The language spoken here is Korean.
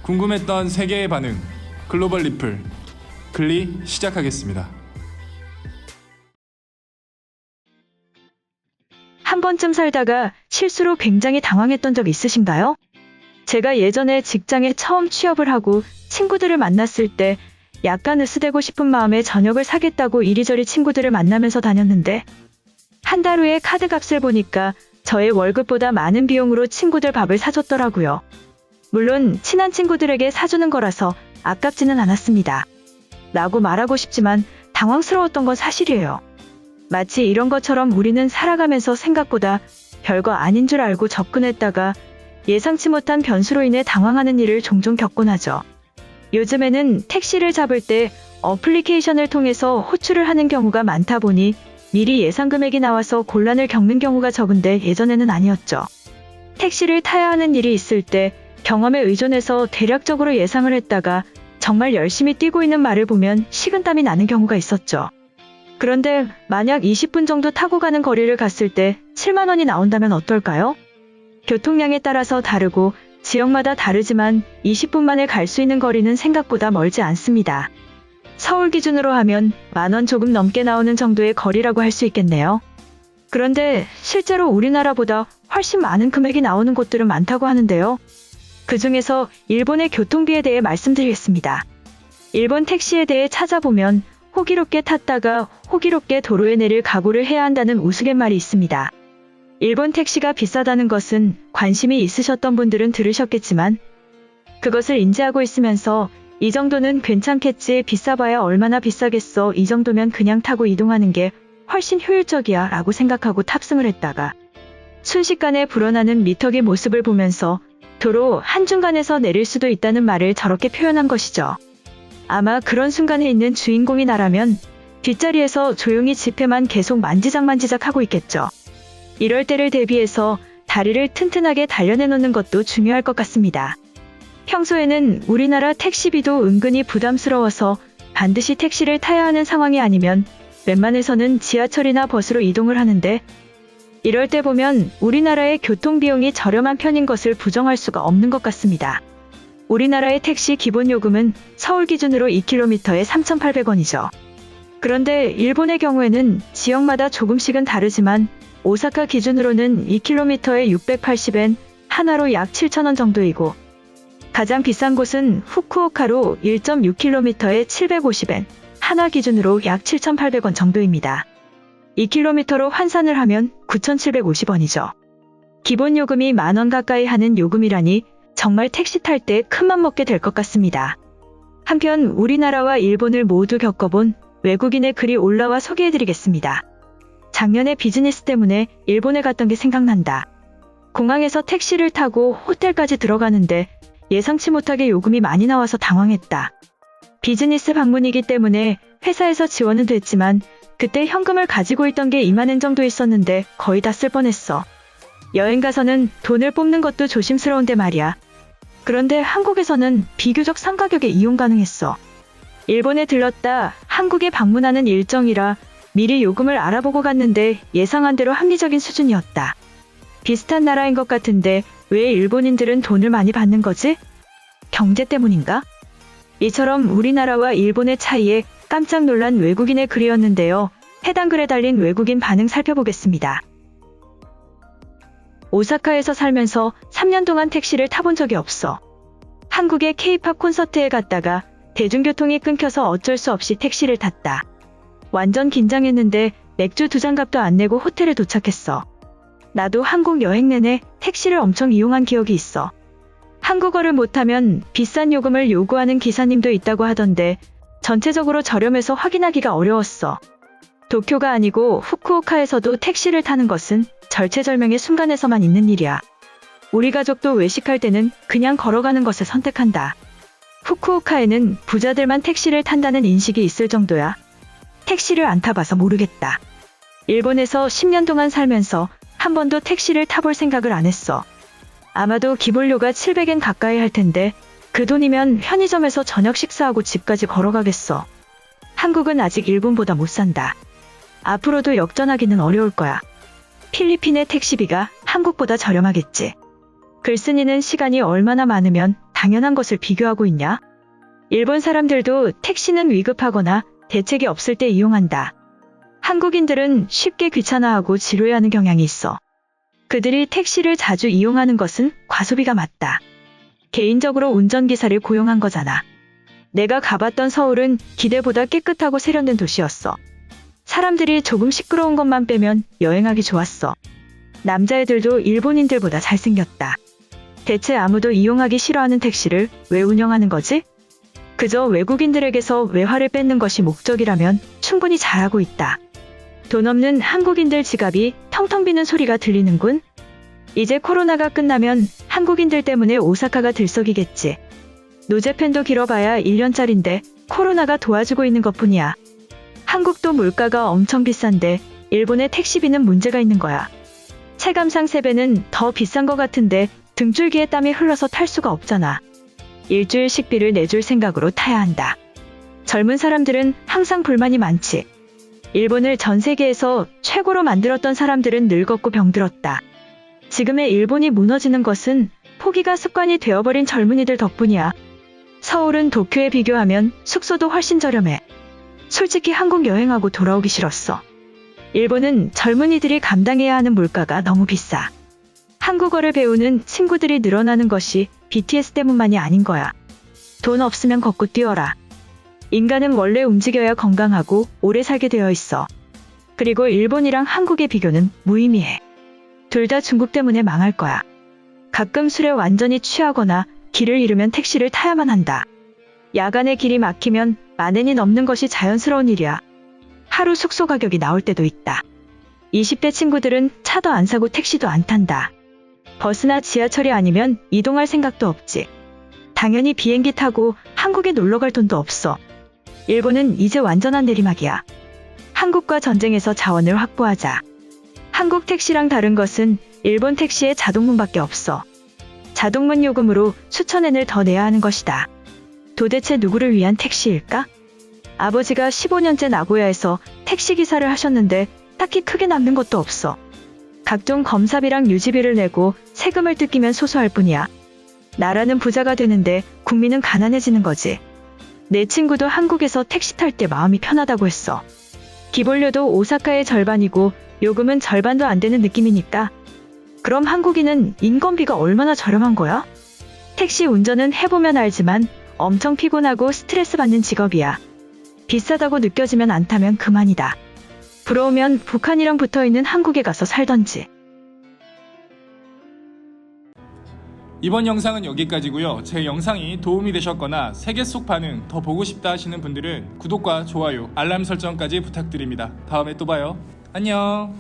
궁금했던 세계의 반응, 글로벌 리플, 글리 시작하겠습니다. 한 번쯤 살다가 실수로 굉장히 당황했던 적 있으신가요? 제가 예전에 직장에 처음 취업을 하고 친구들을 만났을 때 약간 으스대고 싶은 마음에 저녁을 사겠다고 이리저리 친구들을 만나면서 다녔는데 한 달 후에 카드 값을 보니까 저의 월급보다 많은 비용으로 친구들 밥을 사줬더라고요. 물론 친한 친구들에게 사주는 거라서 아깝지는 않았습니다. 라고 말하고 싶지만 당황스러웠던 건 사실이에요. 마치 이런 것처럼 우리는 살아가면서 생각보다 별거 아닌 줄 알고 접근했다가 예상치 못한 변수로 인해 당황하는 일을 종종 겪곤 하죠. 요즘에는 택시를 잡을 때 어플리케이션을 통해서 호출을 하는 경우가 많다 보니 미리 예상 금액이 나와서 곤란을 겪는 경우가 적은데 예전에는 아니었죠. 택시를 타야 하는 일이 있을 때 경험에 의존해서 대략적으로 예상을 했다가 정말 열심히 뛰고 있는 말을 보면 식은땀이 나는 경우가 있었죠. 그런데 만약 20분 정도 타고 가는 거리를 갔을 때 7만 원이 나온다면 어떨까요? 교통량에 따라서 다르고 지역마다 다르지만 20분 만에 갈 수 있는 거리는 생각보다 멀지 않습니다. 서울 기준으로 하면 10,000원 조금 넘게 나오는 정도의 거리라고 할 수 있겠네요. 그런데 실제로 우리나라보다 훨씬 많은 금액이 나오는 곳들은 많다고 하는데요. 그 중에서 일본의 교통비에 대해 말씀드리겠습니다. 일본 택시에 대해 찾아보면 호기롭게 탔다가 호기롭게 도로에 내릴 각오를 해야 한다는 우스갯말이 있습니다. 일본 택시가 비싸다는 것은 관심이 있으셨던 분들은 들으셨겠지만 그것을 인지하고 있으면서 이 정도는 괜찮겠지, 비싸봐야 얼마나 비싸겠어, 이 정도면 그냥 타고 이동하는 게 훨씬 효율적이야 라고 생각하고 탑승을 했다가 순식간에 불어나는 미터기 모습을 보면서 도로 한중간에서 내릴 수도 있다는 말을 저렇게 표현한 것이죠. 아마 그런 순간에 있는 주인공이 나라면 뒷자리에서 조용히 지폐만 계속 만지작 하고 있겠죠. 이럴 때를 대비해서 다리를 튼튼하게 단련해 놓는 것도 중요할 것 같습니다. 평소에는 우리나라 택시비도 은근히 부담스러워서 반드시 택시를 타야 하는 상황이 아니면 웬만해서는 지하철이나 버스로 이동을 하는데 이럴 때 보면 우리나라의 교통비용이 저렴한 편인 것을 부정할 수가 없는 것 같습니다. 우리나라의 택시 기본 요금은 서울 기준으로 2km에 3,800원이죠. 그런데 일본의 경우에는 지역마다 조금씩은 다르지만 오사카 기준으로는 2km에 680엔, 하나로 약 7,000원 정도이고 가장 비싼 곳은 후쿠오카로 1.6km에 750엔, 하나 기준으로 약 7,800원 정도입니다. 2km로 환산을 하면 9,750원이죠. 기본 요금이 10,000원 가까이 하는 요금이라니 정말 택시 탈 때 큰맘 먹게 될 것 같습니다. 한편 우리나라와 일본을 모두 겪어본 외국인의 글이 올라와 소개해드리겠습니다. 작년에 비즈니스 때문에 일본에 갔던 게 생각난다. 공항에서 택시를 타고 호텔까지 들어가는데 예상치 못하게 요금이 많이 나와서 당황했다. 비즈니스 방문이기 때문에 회사에서 지원은 됐지만 그때 현금을 가지고 있던 게 20,000엔 정도 있었는데 거의 다 쓸 뻔했어. 여행 가서는 돈을 뽑는 것도 조심스러운데 말이야. 그런데 한국에서는 비교적 싼 가격에 이용 가능했어. 일본에 들렀다 한국에 방문하는 일정이라 미리 요금을 알아보고 갔는데 예상한 대로 합리적인 수준이었다. 비슷한 나라인 것 같은데 왜 일본인들은 돈을 많이 받는 거지? 경제 때문인가? 이처럼 우리나라와 일본의 차이에 깜짝 놀란 외국인의 글이었는데요. 해당 글에 달린 외국인 반응 살펴보겠습니다. 오사카에서 살면서 3년 동안 택시를 타본 적이 없어. 한국의 K-팝 콘서트에 갔다가 대중교통이 끊겨서 어쩔 수 없이 택시를 탔다. 완전 긴장했는데 맥주 2잔 값도 안 내고 호텔에 도착했어. 나도 한국 여행 내내 택시를 엄청 이용한 기억이 있어. 한국어를 못하면 비싼 요금을 요구하는 기사님도 있다고 하던데 전체적으로 저렴해서 확인하기가 어려웠어. 도쿄가 아니고 후쿠오카에서도 택시를 타는 것은 절체절명의 순간에서만 있는 일이야. 우리 가족도 외식할 때는 그냥 걸어가는 것을 선택한다. 후쿠오카에는 부자들만 택시를 탄다는 인식이 있을 정도야. 택시를 안 타봐서 모르겠다. 일본에서 10년 동안 살면서 한 번도 택시를 타볼 생각을 안 했어. 아마도 기본료가 700엔 가까이 할 텐데 그 돈이면 편의점에서 저녁 식사하고 집까지 걸어가겠어. 한국은 아직 일본보다 못 산다. 앞으로도 역전하기는 어려울 거야. 필리핀의 택시비가 한국보다 저렴하겠지. 글쓴이는 시간이 얼마나 많으면 당연한 것을 비교하고 있냐? 일본 사람들도 택시는 위급하거나 대책이 없을 때 이용한다. 한국인들은 쉽게 귀찮아하고 지루해하는 경향이 있어. 그들이 택시를 자주 이용하는 것은 과소비가 맞다. 개인적으로 운전기사를 고용한 거잖아. 내가 가봤던 서울은 기대보다 깨끗하고 세련된 도시였어. 사람들이 조금 시끄러운 것만 빼면 여행하기 좋았어. 남자애들도 일본인들보다 잘생겼다. 대체 아무도 이용하기 싫어하는 택시를 왜 운영하는 거지? 그저 외국인들에게서 외화를 뺏는 것이 목적이라면 충분히 잘하고 있다. 돈 없는 한국인들 지갑이 텅텅 비는 소리가 들리는군. 이제 코로나가 끝나면 한국인들 때문에 오사카가 들썩이겠지. 노제팬도 길어봐야 1년짜린데 코로나가 도와주고 있는 것뿐이야. 한국도 물가가 엄청 비싼데 일본의 택시비는 문제가 있는 거야. 체감상 세배는 더 비싼 것 같은데 등줄기에 땀이 흘러서 탈 수가 없잖아. 일주일 식비를 내줄 생각으로 타야 한다. 젊은 사람들은 항상 불만이 많지. 일본을 전 세계에서 최고로 만들었던 사람들은 늙었고 병들었다. 지금의 일본이 무너지는 것은 포기가 습관이 되어버린 젊은이들 덕분이야. 서울은 도쿄에 비교하면 숙소도 훨씬 저렴해. 솔직히 한국 여행하고 돌아오기 싫었어. 일본은 젊은이들이 감당해야 하는 물가가 너무 비싸. 한국어를 배우는 친구들이 늘어나는 것이 BTS 때문만이 아닌 거야. 돈 없으면 걷고 뛰어라. 인간은 원래 움직여야 건강하고 오래 살게 되어 있어. 그리고 일본이랑 한국의 비교는 무의미해. 둘 다 중국 때문에 망할 거야. 가끔 술에 완전히 취하거나 길을 잃으면 택시를 타야만 한다. 야간에 길이 막히면 만엔이 넘는 것이 자연스러운 일이야. 하루 숙소 가격이 나올 때도 있다. 20대 친구들은 차도 안 사고 택시도 안 탄다. 버스나 지하철이 아니면 이동할 생각도 없지. 당연히 비행기 타고 한국에 놀러 갈 돈도 없어. 일본은 이제 완전한 내리막이야. 한국과 전쟁에서 자원을 확보하자. 한국 택시랑 다른 것은 일본 택시에 자동문밖에 없어. 자동문 요금으로 수천 엔을 더 내야 하는 것이다. 도대체 누구를 위한 택시일까? 아버지가 15년째 나고야에서 택시기사를 하셨는데 딱히 크게 남는 것도 없어. 각종 검사비랑 유지비를 내고 세금을 뜯기면 소소할 뿐이야. 나라는 부자가 되는데 국민은 가난해지는 거지. 내 친구도 한국에서 택시 탈 때 마음이 편하다고 했어. 기본료도 오사카의 절반이고 요금은 절반도 안 되는 느낌이니까. 그럼 한국인은 인건비가 얼마나 저렴한 거야? 택시 운전은 해보면 알지만 엄청 피곤하고 스트레스 받는 직업이야. 비싸다고 느껴지면 안 타면 그만이다. 부러우면 북한이랑 붙어있는 한국에 가서 살던지. 이번 영상은 여기까지고요. 제 영상이 도움이 되셨거나 세계 속 반응 더 보고 싶다 하시는 분들은 구독과 좋아요, 알람 설정까지 부탁드립니다. 다음에 또 봐요. 안녕.